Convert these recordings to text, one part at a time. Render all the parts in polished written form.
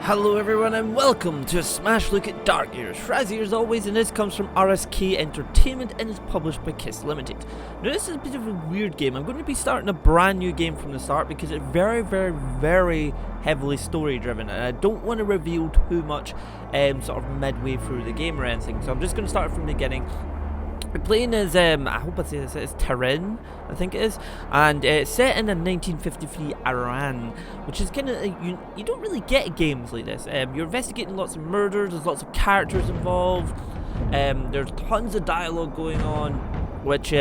Hello everyone and welcome to a smash look at Dark Years. Razzie as always, and this comes from RSK Entertainment and is published by KISS Limited. Now this is a bit of a weird game. I'm going to be starting a brand new game from the start because it's very heavily story driven, and I don't want to reveal too much sort of midway through the game or anything. So I'm just going to start from the beginning. We're playing as, I hope I say this, it's Tehran, I think it is, and it's set in a 1953 Iran, which is kind of, you don't really get games like this. You're investigating lots of murders, there's lots of characters involved, there's tons of dialogue going on, which,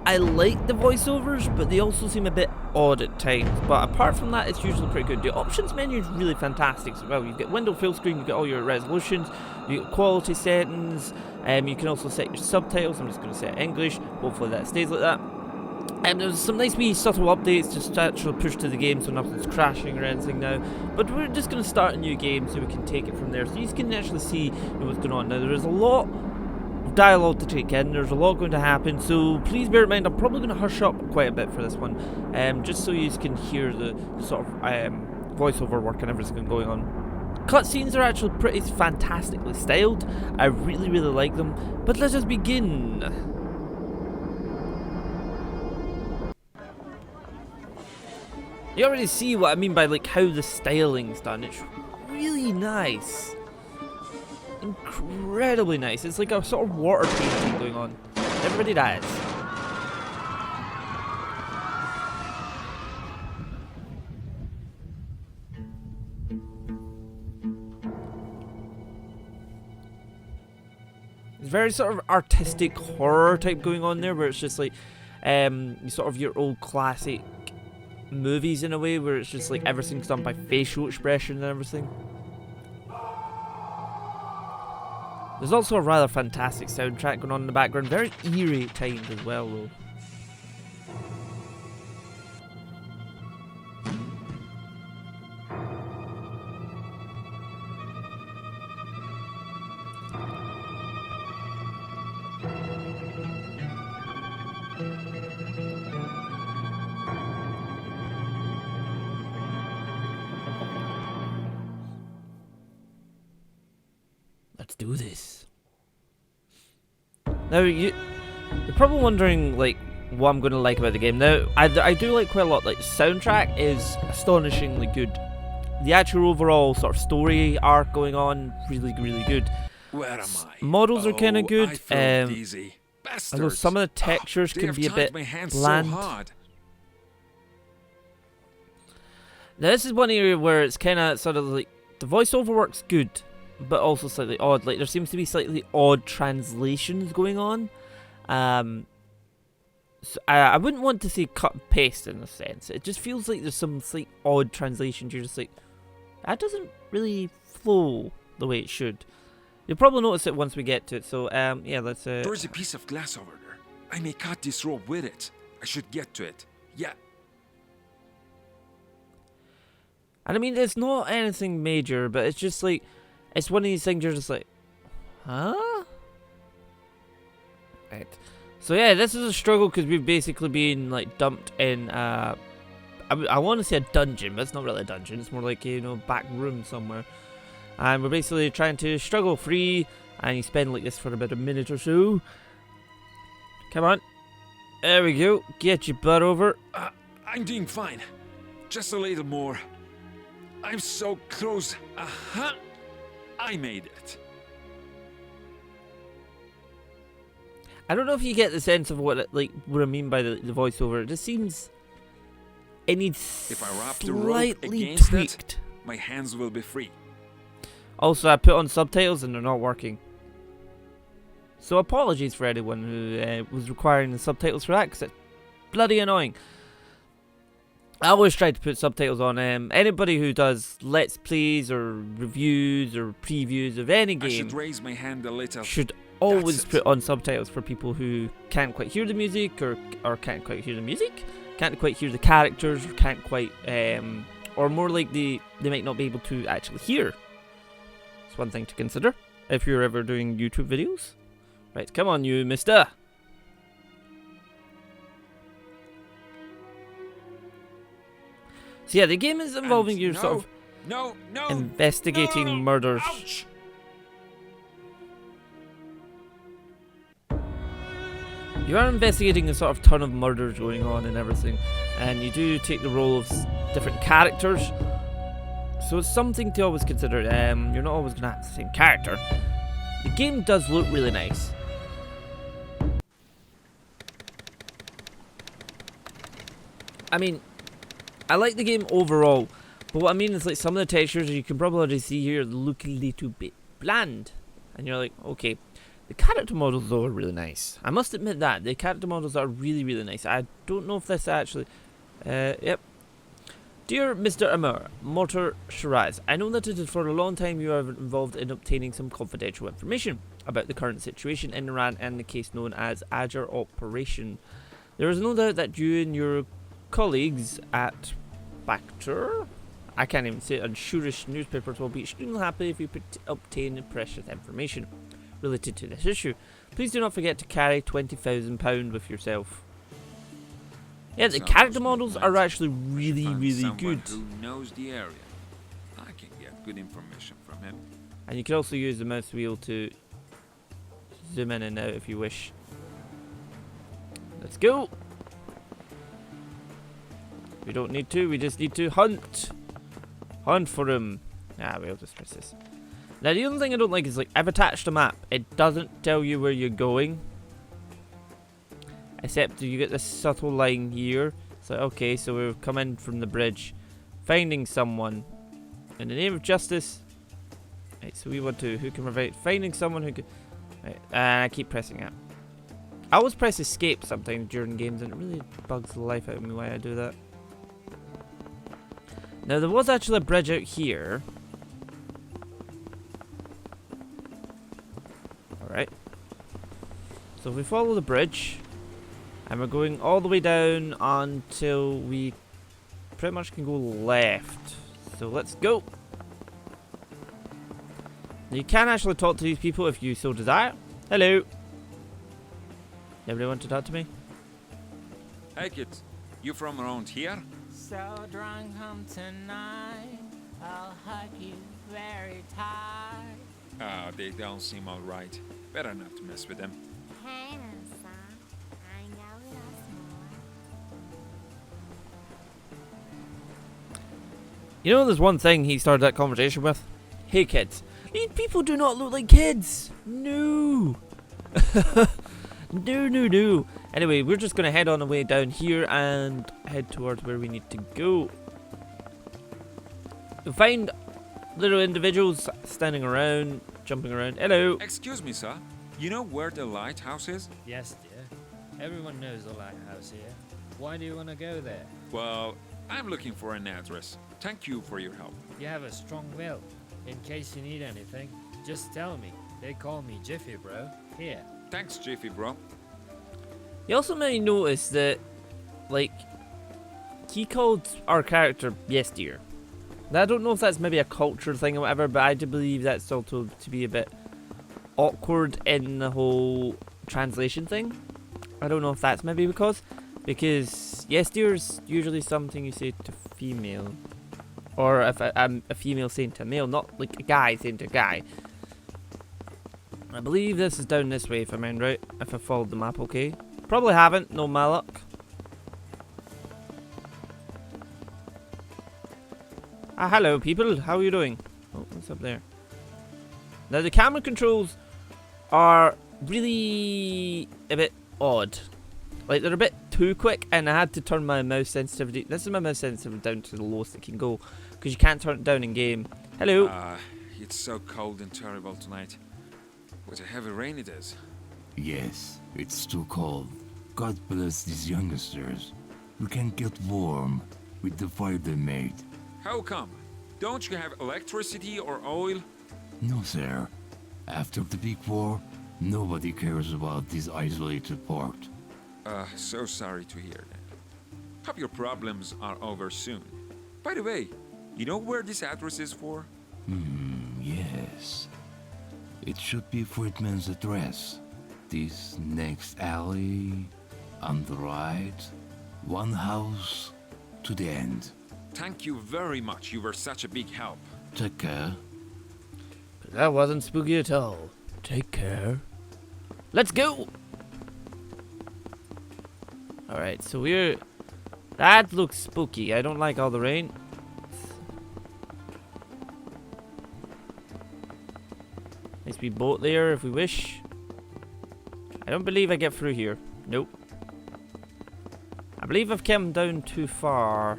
I like the voiceovers, but they also seem a bit odd at times. But apart from that, it's usually pretty good. The options menu is really fantastic as well. You've got window fill screen, you've got all your resolutions, you've got quality settings, you can also set your subtitles. I'm just going to set English, hopefully that stays like that. There's some nice wee subtle updates just to actually push to the game so nothing's crashing or anything now. But we're just going to start a new game so we can take it from there. So you can actually see what's going on. Now there is a lot dialogue to take in, there's a lot going to happen, so please bear in mind I'm probably going to hush up quite a bit for this one, just so you can hear the sort of voiceover work and everything going on. Cutscenes are actually pretty fantastically styled. I really like them, but let us begin. You already see what I mean by like how the styling's done. It's really nice. Incredibly nice. It's like a sort of water painting going on. Everybody dies. It's very sort of artistic horror type going on there, where it's just like sort of your old classic movies in a way, where it's just like everything's done by facial expression and everything. There's also a rather fantastic soundtrack going on in the background, very eerie at times as well though. Let's do this. Now you're probably wondering like what I'm going to like about the game. Now I do like quite a lot. Like the soundtrack is astonishingly good. The actual overall sort of story arc going on really good. Where am I? Models are kind of good. Although some of the textures can be a bit bland. So Now this is one area where it's kind of sort of like the voiceover works good, but also slightly odd. Like there seems to be slightly odd translations going on. So I wouldn't want to say cut and paste in a sense. It just feels like there's some slight odd translations. You're just like, that doesn't really flow the way it should. You'll probably notice it once we get to it. So yeah, let's. There's a piece of glass over there. I may cut this rope with it. I should get to it. Yeah. And I mean, it's not anything major, but it's just like. It's one of these things you're just like, huh? Right. So yeah, this is a struggle because we've basically been like dumped in, I want to say a dungeon, but it's not really a dungeon. It's more like, you know, back room somewhere. And we're basically trying to struggle free, and you spend like this for about a minute or so. Come on. There we go. Get your butt over. I'm doing fine. Just a little more. I'm so close. I made it. I don't know if you get the sense of what I mean by the voiceover. It just seems it needs if I wrap the rope slightly against tweaked. it, my hands will be free. Also, I put on subtitles and they're not working. So apologies for anyone who was requiring the subtitles for that, because it's bloody annoying. I always try to put subtitles on. Anybody who does Let's Plays or reviews or previews of any game I should raise my hand a little. should always put on subtitles for people who can't quite hear the music or can't quite hear the music, can't quite hear the characters, or can't quite, or more like they might not be able to actually hear. It's one thing to consider if you're ever doing YouTube videos. Right, come on you mister. So yeah, the game is involving you sort of No, no. investigating no. murders. Ouch. You are investigating a sort of ton of murders going on and everything, and you do take the role of different characters, so it's something to always consider. You're not always going to have the same character. The game does look really nice. I mean, I like the game overall, but what I mean is like some of the textures you can probably already see here look a little bit bland, and you're like, okay. The character models though are really nice. I must admit that the character models are really, really nice. I don't know if this actually, yep. Dear Mr. Amur, Mortar Shiraz, I know that it is for a long time you are involved in obtaining some confidential information about the current situation in Iran and the case known as Ajar Operation. There is no doubt that you and your colleagues at Bacter, I can't even say it, and Shurish newspapers will be extremely happy if you obtain precious information related to this issue. Please do not forget to carry £20,000 with yourself. Yeah, the character models are actually really, really good. Who knows the area? I can get good information from him. And you can also use the mouse wheel to zoom in and out if you wish. Let's go. We don't need to, we just need to hunt. Hunt for him. Ah, we'll just press this. Now the only thing I don't like is like I've attached a map. It doesn't tell you where you're going. Except you get this subtle line here. So okay, so we've come in from the bridge. Finding someone. In the name of justice. Right, so we want to, who can provide, finding someone who can, right, and I keep pressing it. I always press escape sometimes during games and it really bugs the life out of me why I do that. Now there was actually a bridge out here. Alright. So if we follow the bridge, and we're going all the way down until we pretty much can go left. So let's go. Now you can actually talk to these people if you so desire. Hello. Nobody want to talk to me? Hey kids, you from around here? So drunk home tonight, I'll hug you very tight. They don't seem alright. Better not to mess with them. Hey, Elsa. I know us more. You know there's one thing he started that conversation with? Hey kids. These people do not look like kids. No. No. Anyway, we're just going to head on the way down here and head towards where we need to go. You'll find little individuals standing around, jumping around. Hello. Excuse me, sir. You know where the lighthouse is? Yes, dear. Everyone knows the lighthouse here. Why do you want to go there? Well, I'm looking for an address. Thank you for your help. You have a strong will. In case you need anything, just tell me. They call me Jiffy, bro. Here. Thanks, Jiffy, bro. You also may notice that, like, he called our character Yes Dear. Now, I don't know if that's maybe a culture thing or whatever, but I do believe that's also to be a bit awkward in the whole translation thing. I don't know if that's maybe because Yes Dear is usually something you say to female. Or if a female saying to a male, not like a guy saying to a guy. I believe this is down this way if I remember right, if I followed the map okay. Probably haven't, no my luck. Ah, hello people, how are you doing? Oh, what's up there? Now the camera controls are really a bit odd. Like they're a bit too quick and I had to turn my mouse sensitivity. This is my mouse sensitivity down to the lowest it can go. Because you can't turn it down in game. Hello. It's so cold and terrible tonight. What a heavy rain it is. Yes, it's too cold. God bless these youngsters. We can get warm with the fire they made. How come? Don't you have electricity or oil? No, sir. After the big war, nobody cares about this isolated port. So sorry to hear that. Hope your problems are over soon. By the way, you know where this address is for? Yes. It should be Friedman's address. This next alley, on the right, one house to the end. Thank you very much. You were such a big help. Take care. That wasn't spooky at all. Take care. Let's go! Alright, so we're... That looks spooky. I don't like all the rain. Nice wee boat there if we wish. I don't believe I get through here. Nope. I believe I've come down too far.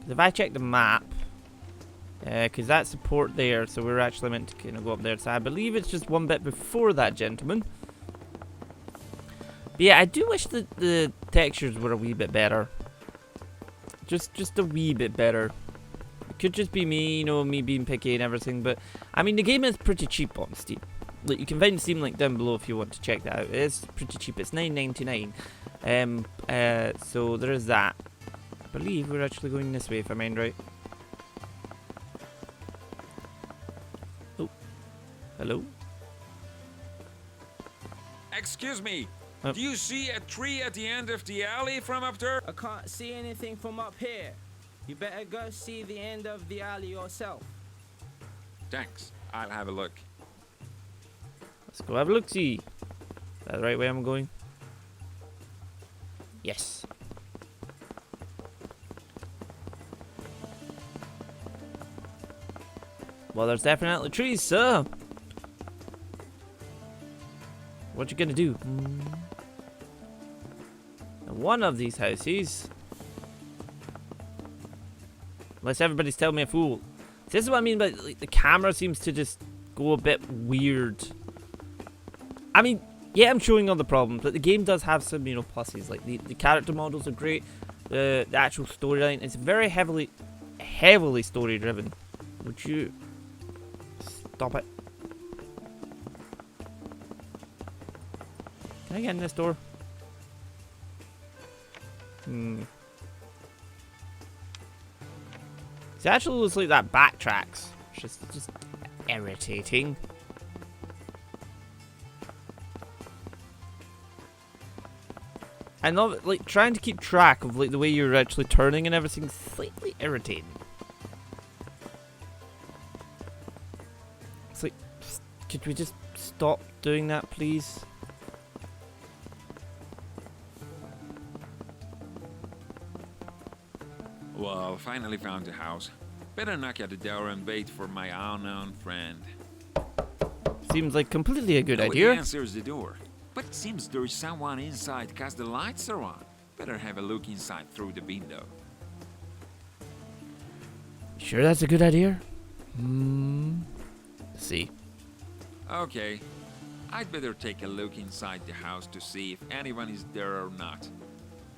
If I check the map, because that's a port there, so we're actually meant to kind of go up there. So I believe it's just one bit before that, gentlemen. But yeah, I do wish that the textures were a wee bit better. Just a wee bit better. It could just be me, you know, me being picky and everything. But I mean, the game is pretty cheap on Steam. Like, you can find the Steam link down below if you want to check that out. It is pretty cheap. It's $9.99. So there is that. I believe we're actually going this way, if I mind right. Oh, hello. Excuse me. Oh. Do you see a tree at the end of the alley from up there? I can't see anything from up here. You better go see the end of the alley yourself. Thanks. I'll have a look. Let's go have a look-see. Is that the right way I'm going? Yes. Well, there's definitely trees, sir. What you gonna do? Now, one of these houses, unless everybody's telling me a fool. This is what I mean by, like, the camera seems to just go a bit weird. I mean, yeah, I'm showing all the problems, but the game does have some, you know, pluses. Like, the character models are great. The actual storyline is very heavily story driven. Would you stop it? Can I get in this door? It actually looks like that backtracks. It's just irritating. I love it, like, trying to keep track of, like, the way you're actually turning and everything is slightly irritating. It's like, could we just stop doing that, please? Well, finally found the house. Better knock at the door and wait for my unknown friend. Seems like completely a good Nobody idea. answers the door. But it seems there is someone inside because the lights are on. Better have a look inside through the window. Sure that's a good idea? Let's see. Okay. I'd better take a look inside the house to see if anyone is there or not.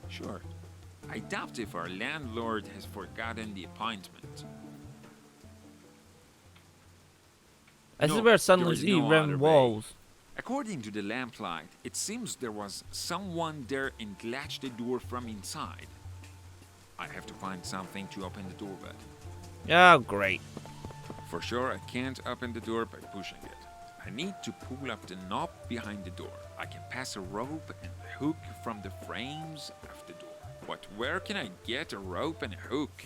Sure. I doubt if our landlord has forgotten the appointment. This No, is where suddenly there's see no round other walls. According to the lamplight, it seems there was someone there and latched the door from inside. I have to find something to open the door with. Oh, great. For sure, I can't open the door by pushing it. I need to pull up the knob behind the door. I can pass a rope and a hook from the frames of the door. But where can I get a rope and a hook?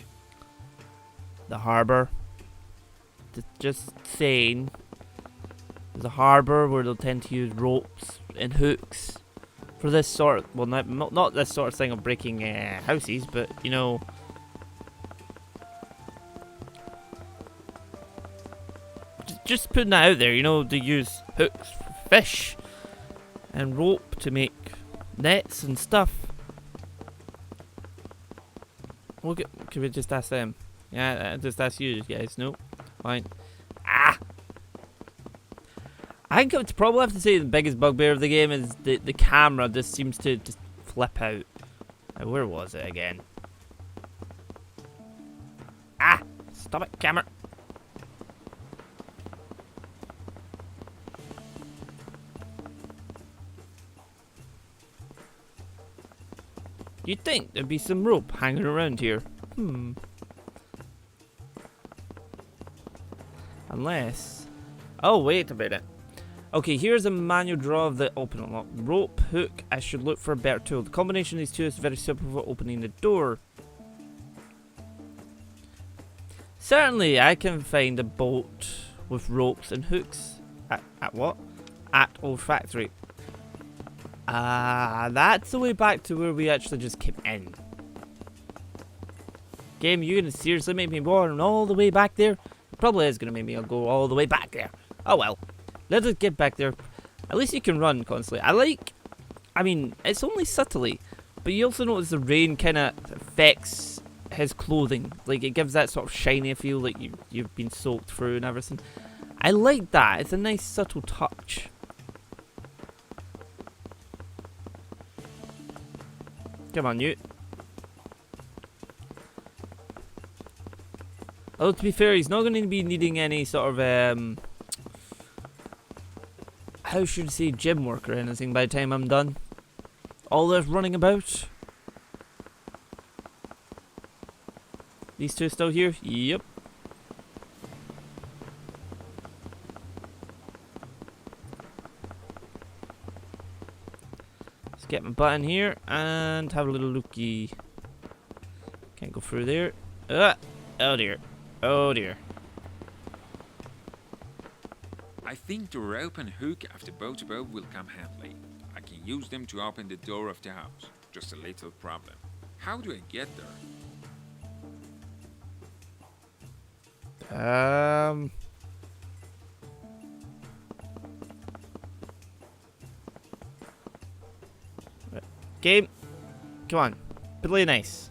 The harbor. Just saying. There's a harbor where they'll tend to use ropes and hooks for this sort of, well, not this sort of thing of breaking houses, but, you know, just putting that out there, you know, they use hooks for fish and rope to make nets and stuff. Can we just ask them? Yeah, just ask you guys. No, fine. Ah, I think I'd probably have to say the biggest bugbear of the game is the camera just seems to just flip out. Now, where was it again? Ah, stop it, camera. You'd think there'd be some rope hanging around here. Unless... Oh, wait a minute. Okay, here's a manual draw of the open and lock. Rope, hook, I should look for a better tool. The combination of these two is very simple for opening the door. Certainly, I can find a boat with ropes and hooks. At what? At Old Factory. That's the way back to where we actually just came in. Game, you gonna seriously make me run all the way back there? It probably is gonna make me go all the way back there. Oh well. Let us get back there. At least you can run constantly. I mean, it's only subtly, but you also notice the rain kind of affects his clothing. Like, it gives that sort of shiny feel, like you've been soaked through and everything. I like that. It's a nice subtle touch. Come on, you. Although, to be fair, he's not going to be needing any sort of, how should I say, gym work or anything by the time I'm done. All this running about. These two still here? Yep. Let's get my button here and have a little looky. Can't go through there. Oh dear. Oh dear. I think the rope and hook of the boat will come handy. I can use them to open the door of the house. Just a little problem. How do I get there? Game. Come on. Play nice.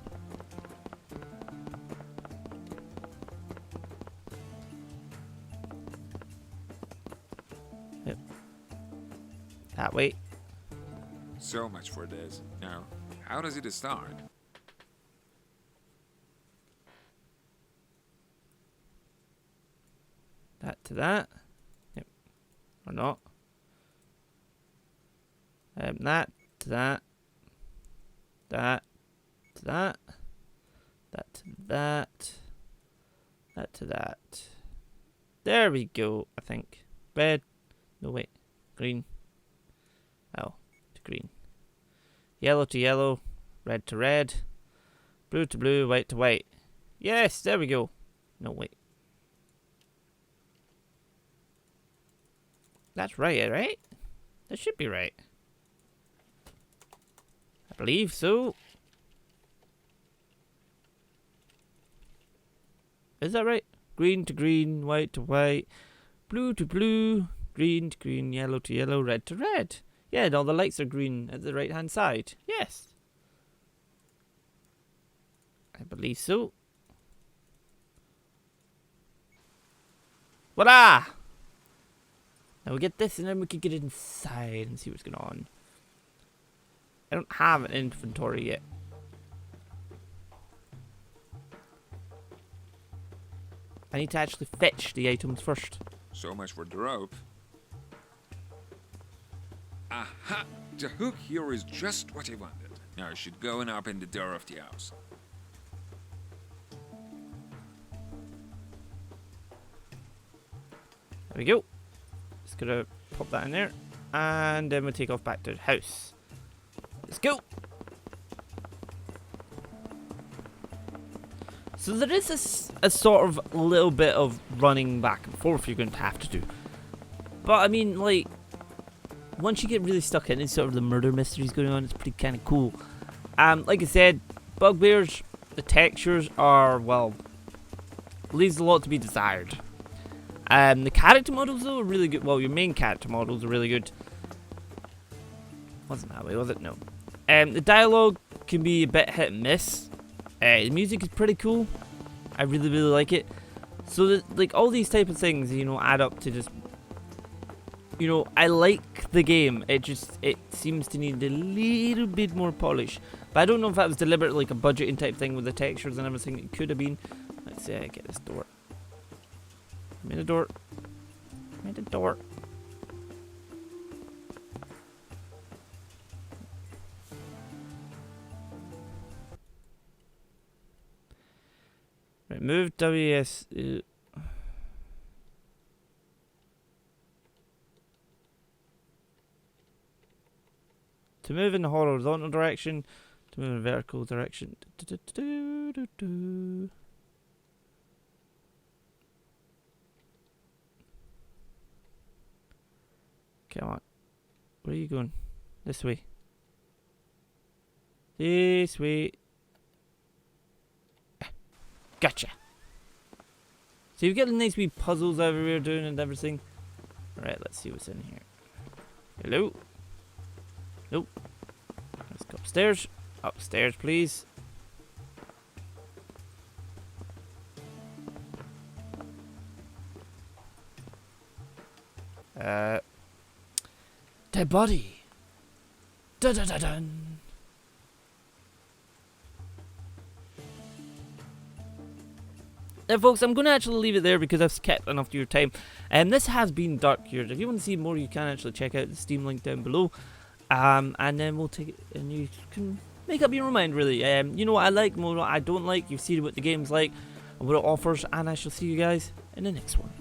Yep. That way. So much for this. Now, how does it start? That to that. Yep. Or not. That to that. That to that. That to that. That to that. There we go, I think. Red. No, wait. Green. Oh, to green. Yellow to yellow. Red to red. Blue to blue. White to white. Yes, there we go. No, wait. That's right, right? That should be right. I believe so. Is that right? Green to green, white to white, blue to blue, green to green, yellow to yellow, red to red. Yeah, and all the lights are green at the right hand side. Yes. I believe so. Voila! Now we get this and then we can get inside and see what's going on. I don't have an inventory yet. I need to actually fetch the items first. So much for the rope. Aha! The hook here is just what I wanted. Now I should go and open the door of the house. There we go. Just gonna pop that in there. And then we'll take off back to the house. Let's go! So there is a sort of little bit of running back and forth you're going to have to do. But I mean, like, once you get really stuck in sort of the murder mysteries going on, it's pretty kind of cool. Like I said, bugbears, the textures are, well, leaves a lot to be desired. The character models though are really good. Well, your main character models are really good. Wasn't that way, was it? No. The dialogue can be a bit hit and miss. The music is pretty cool. I really, really like it. So, that, like, all these type of things, you know, add up to just, you know, I like the game. It seems to need a little bit more polish. But I don't know if that was deliberate, like a budgeting type thing with the textures and everything. It could have been. Let's see, I get this door. Made a door. Made a door. Right, move WS. To move in the horizontal direction, to move in the vertical direction. Come on. Where are you going? This way. This way. Gotcha. So you've got nice wee puzzles everywhere doing and everything. Right, let's see what's in here. Hello? Nope. Let's go upstairs. Upstairs, please. Dead body. Dun dun dun dun. Now, folks, I'm going to actually leave it there because I've kept enough of your time. And this has been Dark Years. If you want to see more, you can actually check out the Steam link down below. And then we'll take it, and you can make up your own mind, really. You know what I like, what I don't like. You've seen what the game's like, and what it offers. And I shall see you guys in the next one.